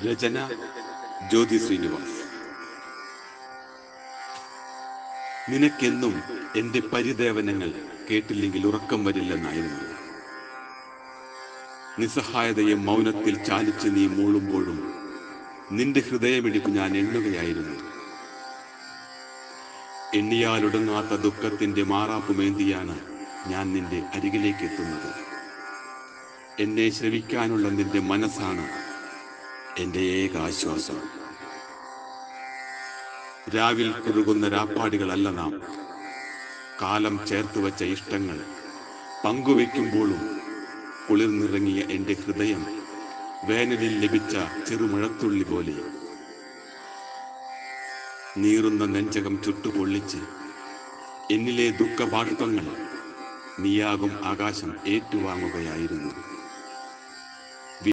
രചന ജ്യോതി ശ്രീനിവാസ്. നിനക്കെന്നും എന്റെ പരിദേവനങ്ങൾ കേട്ടില്ലെങ്കിൽ ഉറക്കം വരില്ലെന്നായിരുന്നു. നിസ്സഹായതയെ മൗനത്തിൽ ചാലിച്ച് നീ മൂളുമ്പോഴും നിന്റെ ഹൃദയമിടിപ്പ് ഞാൻ എണ്ണുകയായിരുന്നു. എണ്ണിയാലൊടുങ്ങാത്ത ദുഃഖത്തിന്റെ മാറാപ്പുമേന്തിയാണ് ഞാൻ നിന്റെ അരികിലേക്ക് എത്തുന്നത്. എന്നെ ശ്രവിക്കാനുള്ള നിന്റെ മനസ്സാണ് എന്റെ ഏക ആശ്വാസം. രാവിൽ കുറുകുന്ന രാപ്പാടികളല്ല നാം. കാലം ചേർത്ത് വച്ച ഇഷ്ടങ്ങൾ പങ്കുവെക്കുമ്പോഴും കുളിർന്നിറങ്ങിയ എന്റെ ഹൃദയം വേനലിൽ ലഭിച്ച ചെറുമഴത്തുള്ളി പോലെ. നീറുന്ന നെഞ്ചകം ചുട്ടുപൊള്ളിച്ച് എന്നിലെ ദുഃഖബാഷ്പങ്ങൾ നീയാകും ആകാശം ഏറ്റുവാങ്ങുകയായിരുന്നു.